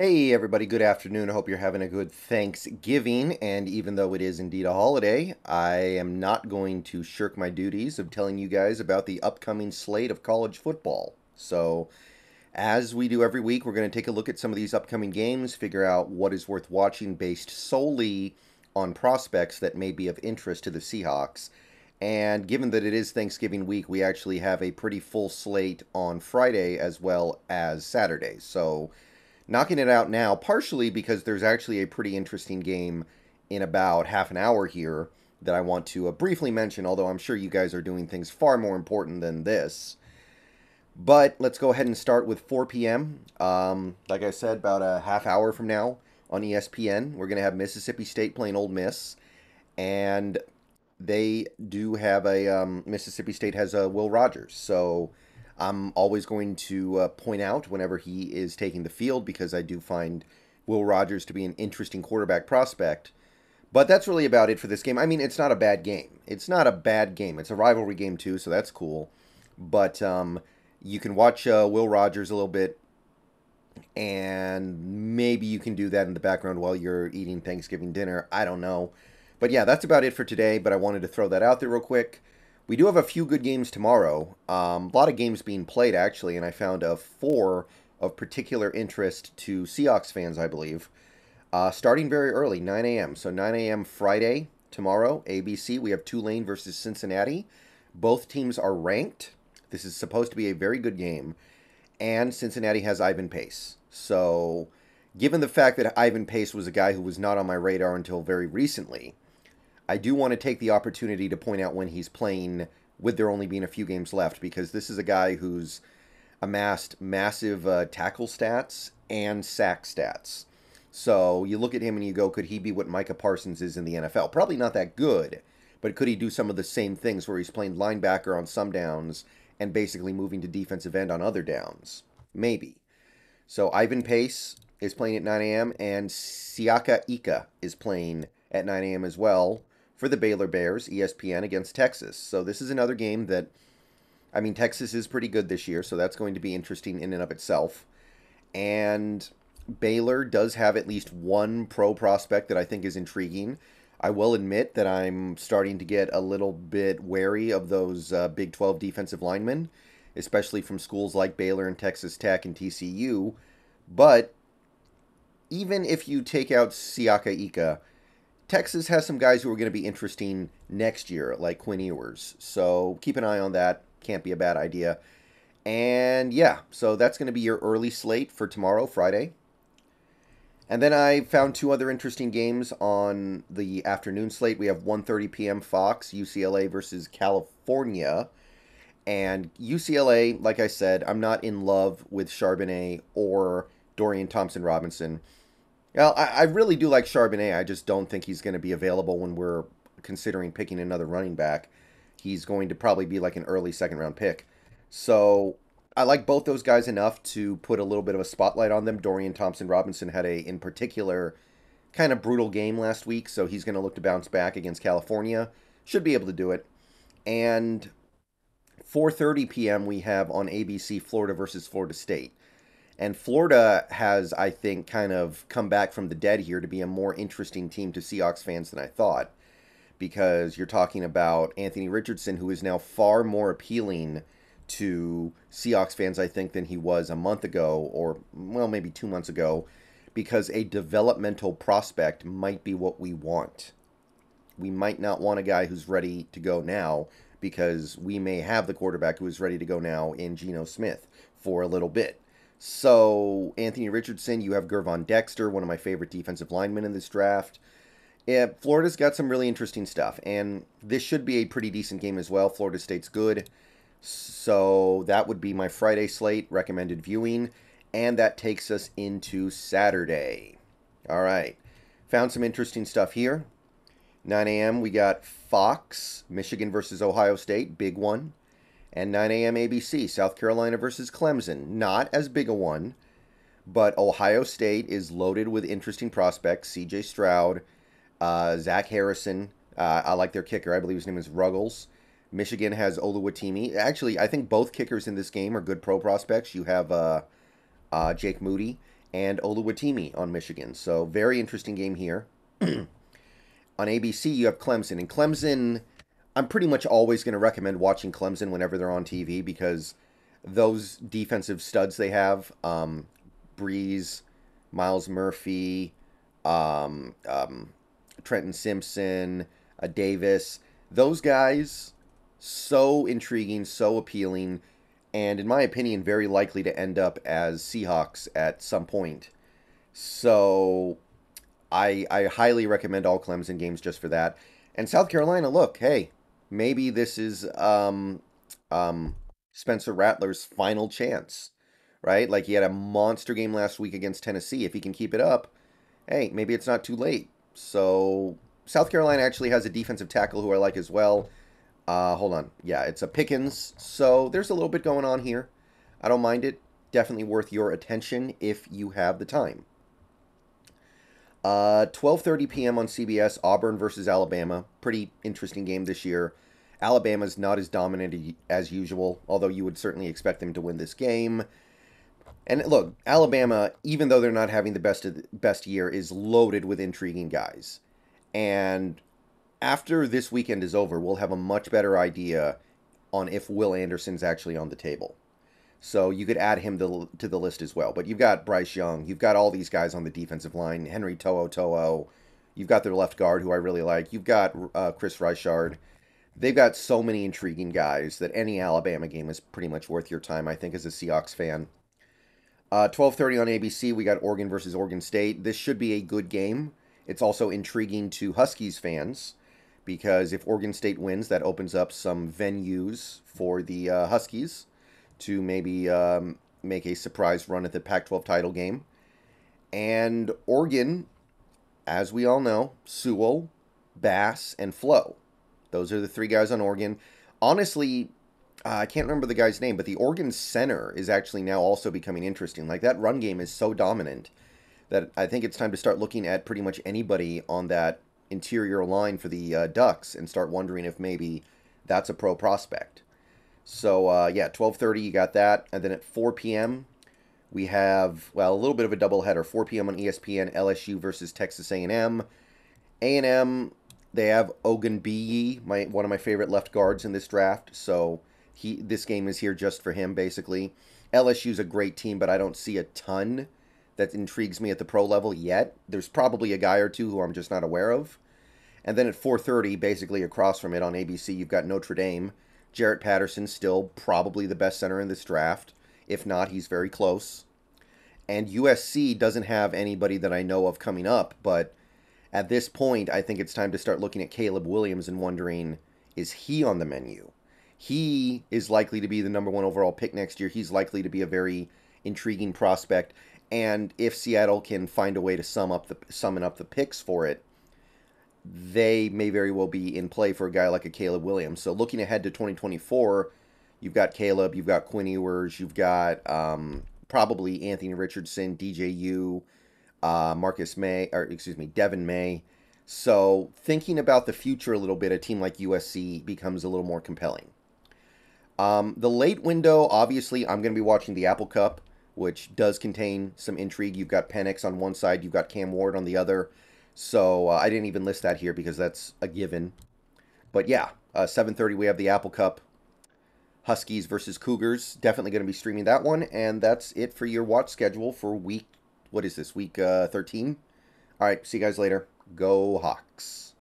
Hey everybody, good afternoon. I hope you're having a good Thanksgiving, and even though it is indeed a holiday, I am not going to shirk my duties of telling you guys about the upcoming slate of college football. So, as we do every week, we're going to take a look at some of these upcoming games, figure out what is worth watching based solely on prospects that may be of interest to the Seahawks. And given that it is Thanksgiving week, we actually have a pretty full slate on Friday as well as Saturday. So, knocking it out now, partially because there's actually a pretty interesting game in about half an hour here that I want to briefly mention, although I'm sure you guys are doing things far more important than this. But let's go ahead and start with 4 p.m. Like I said, about a half hour from now on ESPN, we're going to have Mississippi State playing Ole Miss. And they do have Mississippi State has a Will Rogers. So I'm always going to point out whenever he is taking the field because I do find Will Rogers to be an interesting quarterback prospect. But that's really about it for this game. I mean, it's not a bad game. It's not a bad game. It's a rivalry game too, so that's cool. But you can watch Will Rogers a little bit, and maybe you can do that in the background while you're eating Thanksgiving dinner. I don't know. But yeah, that's about it for today, but I wanted to throw that out there real quick. We do have a few good games tomorrow. A lot of games being played, actually, and I found four of particular interest to Seahawks fans, I believe. Starting very early, 9 a.m. So 9 a.m. Friday, tomorrow, ABC, we have Tulane versus Cincinnati. Both teams are ranked. This is supposed to be a very good game. And Cincinnati has Ivan Pace. So, given the fact that Ivan Pace was a guy who was not on my radar until very recently, I do want to take the opportunity to point out when he's playing with there only being a few games left, because this is a guy who's amassed massive tackle stats and sack stats. So you look at him and you go, could he be what Micah Parsons is in the NFL? Probably not that good, but could he do some of the same things where he's playing linebacker on some downs and basically moving to defensive end on other downs? Maybe. So Ivan Pace is playing at 9 a.m. and Siaka Ika is playing at 9 a.m. as well for the Baylor Bears, ESPN against Texas. So this is another game that, I mean, Texas is pretty good this year, so that's going to be interesting in and of itself. And Baylor does have at least one pro prospect that I think is intriguing. I will admit that I'm starting to get a little bit wary of those Big 12 defensive linemen, especially from schools like Baylor and Texas Tech and TCU. But even if you take out Siaka Ika, Texas has some guys who are going to be interesting next year, like Quinn Ewers. So keep an eye on that. Can't be a bad idea. And yeah, so that's going to be your early slate for tomorrow, Friday. And then I found two other interesting games on the afternoon slate. We have 1:30 p.m. Fox, UCLA versus California. And UCLA, like I said, I'm not in love with Charbonnet or Dorian Thompson-Robinson. Well, I really do like Charbonnet. I just don't think he's going to be available when we're considering picking another running back. He's going to probably be like an early second round pick. So I like both those guys enough to put a little bit of a spotlight on them. Dorian Thompson Robinson had a, in particular, kind of brutal game last week, so he's going to look to bounce back against California. Should be able to do it. And 4:30 p.m. we have on ABC Florida versus Florida State. And Florida has, I think, kind of come back from the dead here to be a more interesting team to Seahawks fans than I thought. Because you're talking about Anthony Richardson, who is now far more appealing to Seahawks fans, I think, than he was a month ago, or, well, maybe 2 months ago, because a developmental prospect might be what we want. We might not want a guy who's ready to go now, because we may have the quarterback who is ready to go now in Geno Smith for a little bit. So, Anthony Richardson, you have Gervon Dexter, one of my favorite defensive linemen in this draft. Yeah, Florida's got some really interesting stuff, and this should be a pretty decent game as well. Florida State's good. So that would be my Friday slate, recommended viewing, and that takes us into Saturday. All right. Found some interesting stuff here. 9 a.m. we got Fox, Michigan versus Ohio State, big one. And 9 a.m. ABC, South Carolina versus Clemson. Not as big a one, but Ohio State is loaded with interesting prospects. C.J. Stroud, Zach Harrison. I like their kicker. I believe his name is Ruggles. Michigan has Oluwatimi. Actually, I think both kickers in this game are good pro prospects. You have Jake Moody and Oluwatimi on Michigan. So very interesting game here. On ABC, you have Clemson. And Clemson, I'm pretty much always going to recommend watching Clemson whenever they're on TV because those defensive studs they have, Breeze, Miles Murphy, Trenton Simpson, Davis, those guys, so intriguing, so appealing, and in my opinion, very likely to end up as Seahawks at some point. So I highly recommend all Clemson games just for that. And South Carolina, look, hey, maybe this is Spencer Rattler's final chance, right? Like he had a monster game last week against Tennessee. If he can keep it up, hey, maybe it's not too late. So South Carolina actually has a defensive tackle who I like as well. Hold on. Yeah, it's a Pickens. So there's a little bit going on here. I don't mind it. Definitely worth your attention if you have the time. 12:30 p.m. on CBS, Auburn versus Alabama. Pretty interesting game this year. Alabama's not as dominant as usual, although you would certainly expect them to win this game. And look, Alabama, even though they're not having the best year, is loaded with intriguing guys. And after this weekend is over, we'll have a much better idea on if Will Anderson's actually on the table. So you could add him to the list as well. But you've got Bryce Young. You've got all these guys on the defensive line. Henry To'o. You've got their left guard, who I really like. You've got Chris Reichard. They've got so many intriguing guys that any Alabama game is pretty much worth your time, I think, as a Seahawks fan. 12:30 on ABC, we got Oregon versus Oregon State. This should be a good game. It's also intriguing to Huskies fans because if Oregon State wins, that opens up some venues for the Huskies to maybe make a surprise run at the Pac-12 title game. And Oregon, as we all know, Sewell, Bass, and Flo. Those are the three guys on Oregon. Honestly, I can't remember the guy's name, but the Oregon center is actually now also becoming interesting. Like, that run game is so dominant that I think it's time to start looking at pretty much anybody on that interior line for the Ducks and start wondering if maybe that's a pro prospect. So, yeah, 12:30, you got that. And then at 4 p.m., we have, well, a little bit of a doubleheader. 4 p.m. on ESPN, LSU versus Texas A&M. A&M, they have Ogunbiyi, one of my favorite left guards in this draft. So this game is here just for him, basically. LSU's a great team, but I don't see a ton that intrigues me at the pro level yet. There's probably a guy or two who I'm just not aware of. And then at 4:30, basically across from it on ABC, you've got Notre Dame. Jarrett Patterson, still probably the best center in this draft. If not, he's very close. And USC doesn't have anybody that I know of coming up, but at this point, I think it's time to start looking at Caleb Williams and wondering, is he on the menu? He is likely to be the number 1 overall pick next year. He's likely to be a very intriguing prospect. And if Seattle can find a way to summon up the picks for it, they may very well be in play for a guy like a Caleb Williams. So looking ahead to 2024, you've got Caleb, you've got Quinn Ewers, you've got probably Anthony Richardson, DJU, Devin May. So thinking about the future a little bit, a team like USC becomes a little more compelling. The late window, obviously, I'm going to be watching the Apple Cup, which does contain some intrigue. You've got Penix on one side, you've got Cam Ward on the other. So I didn't even list that here because that's a given. But yeah, 7:30 we have the Apple Cup. Huskies versus Cougars. Definitely going to be streaming that one. And that's it for your watch schedule for week 13? All right, see you guys later. Go Hawks.